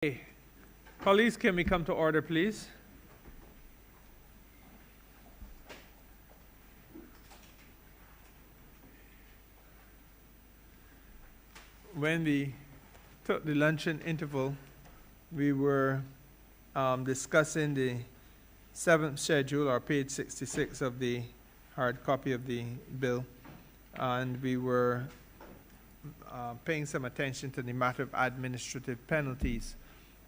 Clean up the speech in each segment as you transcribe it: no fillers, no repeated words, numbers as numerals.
Okay. Colleagues, can we come to order, please? When we took the luncheon interval, we were discussing the 7th schedule, or page 66 of the hard copy of the bill, and we were paying some attention to the matter of administrative penalties.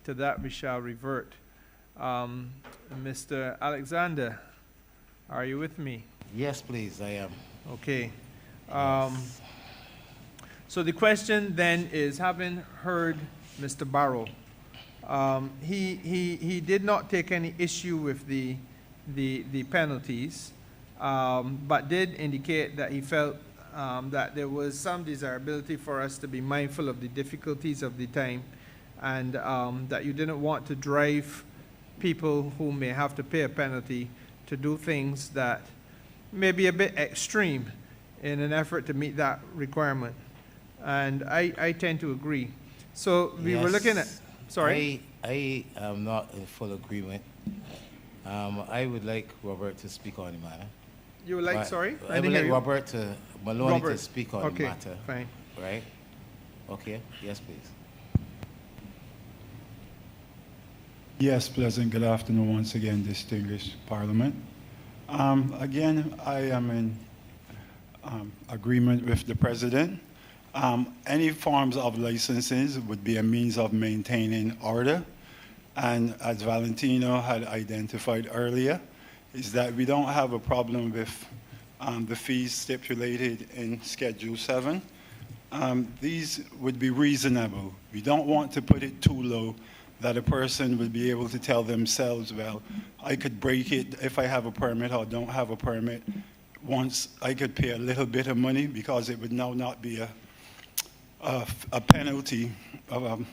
To that we shall revert. Mr. Alexander, are you with me? Yes, please, I am. Okay. Yes. So the question then is, having heard Mr. Barrow, he did not take any issue with the penalties, but did indicate that he felt that there was some desirability for us to be mindful of the difficulties of the time, and that you didn't want to drive people who may have to pay a penalty to do things that may be a bit extreme in an effort to meet that requirement. And I tend to agree. So we were looking at, sorry? I am not in full agreement. I would like Robert to speak on the matter. You would like, sorry? I would like Robert Maloney to speak on the matter. Okay, fine. Right? Okay, yes, please. Yes, pleasant good afternoon once again, distinguished Parliament. Again, I am in agreement with the President. Any forms of licenses would be a means of maintaining order. And as Valentino had identified earlier, is that we don't have a problem with the fees stipulated in Schedule 7. These would be reasonable. We don't want to put it too low that a person would be able to tell themselves, well, I could break it if I have a permit or don't have a permit. Once I could pay a little bit of money because it would now not be a penalty of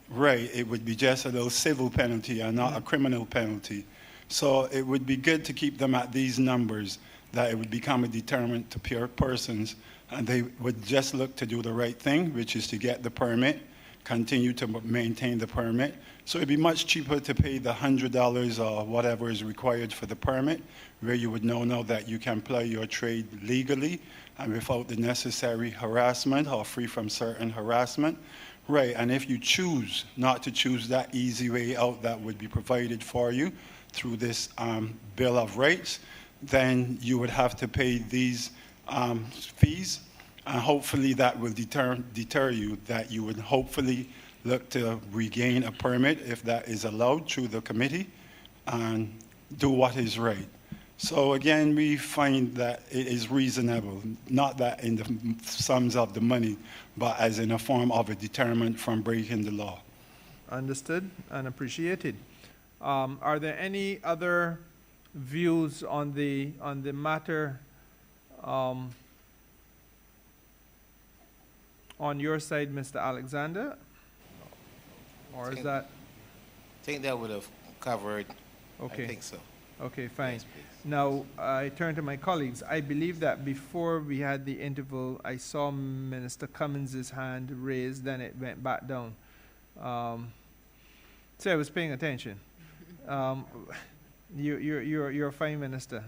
right, it would be just a little civil penalty and not a criminal penalty. So it would be good to keep them at these numbers, that it would become a deterrent to pure persons, and they would just look to do the right thing, which is to get the permit, continue to maintain the permit. So it'd be much cheaper to pay the $100 or whatever is required for the permit, where you would know that you can ply your trade legally and without the necessary harassment or free from certain harassment. Right, and if you choose not to choose that easy way out that would be provided for you through this Bill of Rights, then you would have to pay these fees. And hopefully that will deter you, that you would hopefully look to regain a permit if that is allowed through the committee and do what is right. So again, we find that it is reasonable, not that in the sums of the money, but as in a form of a deterrent from breaking the law. Understood and appreciated. Are there any other views on the matter on your side, Mr. Alexander? Or is that? I think that would have covered. Okay. I think so. Okay, fine. Yes, please. Now, I turn to my colleagues. I believe that before we had the interval, I saw Minister Cummins' hand raised, then it went back down. So I was paying attention. You're a fine minister.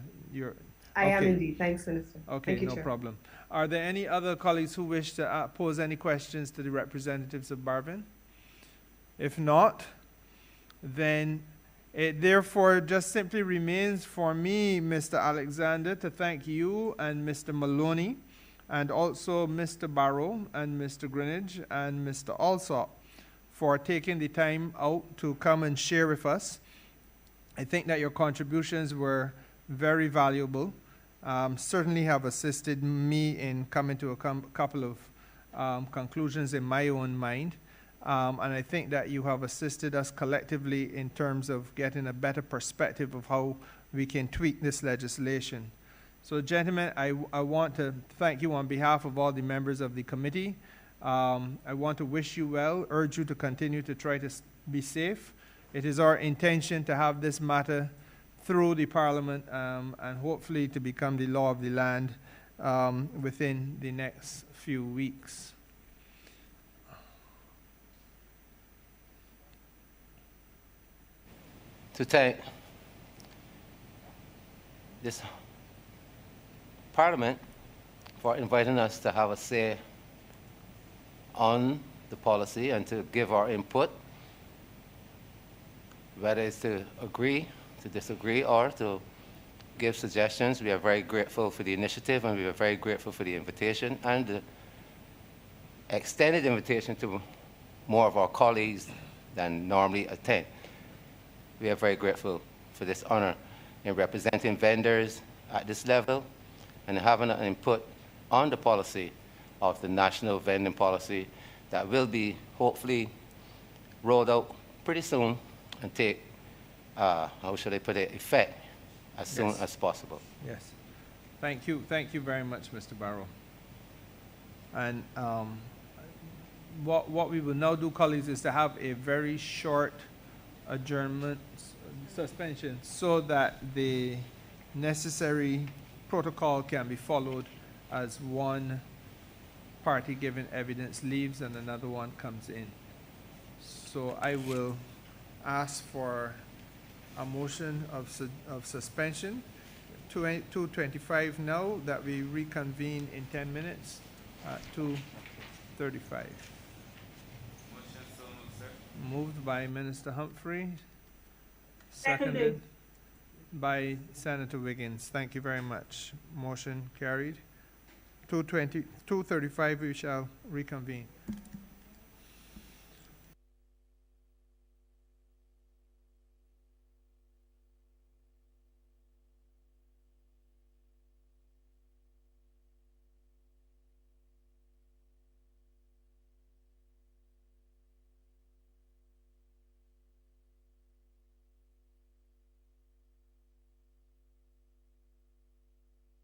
I am indeed. Thanks, Minister. Okay, Thank you, no Chair. problem. Are there any other colleagues who wish to pose any questions to the representatives of Barvin? If not, then it therefore just simply remains for me, Mr. Alexander, to thank you and Mr. Maloney, and also Mr. Barrow and Mr. Greenidge and Mr. Alsop for taking the time out to come and share with us. I think that your contributions were very valuable. Certainly have assisted me in coming to a couple of conclusions in my own mind. And I think that you have assisted us collectively in terms of getting a better perspective of how we can tweak this legislation. So, gentlemen, I want to thank you on behalf of all the members of the committee. I want to wish you well, urge you to continue to try to be safe. It is our intention to have this matter through the Parliament and hopefully to become the law of the land within the next few weeks. to thank this Parliament for inviting us to have a say on the policy and to give our input, whether it's to agree, to disagree, or to give suggestions. We are very grateful for the initiative, and we are very grateful for the invitation and the extended invitation to more of our colleagues than normally attend. We are very grateful for this honor in representing vendors at this level and having an input on the policy of the national vending policy that will be hopefully rolled out pretty soon and take, how should I put it, effect as soon Yes. as possible. Yes. Thank you very much, Mr. Barrow. And what we will now do, colleagues, is to have a very short adjournment, suspension, so that the necessary protocol can be followed as one party giving evidence leaves and another one comes in. So I will ask for a motion of suspension, 2:25 now, that we reconvene in 10 minutes at 2:35. Moved by Minister Humphrey, seconded by Senator Wiggins. Thank you very much. Motion carried. 2:35 we shall reconvene.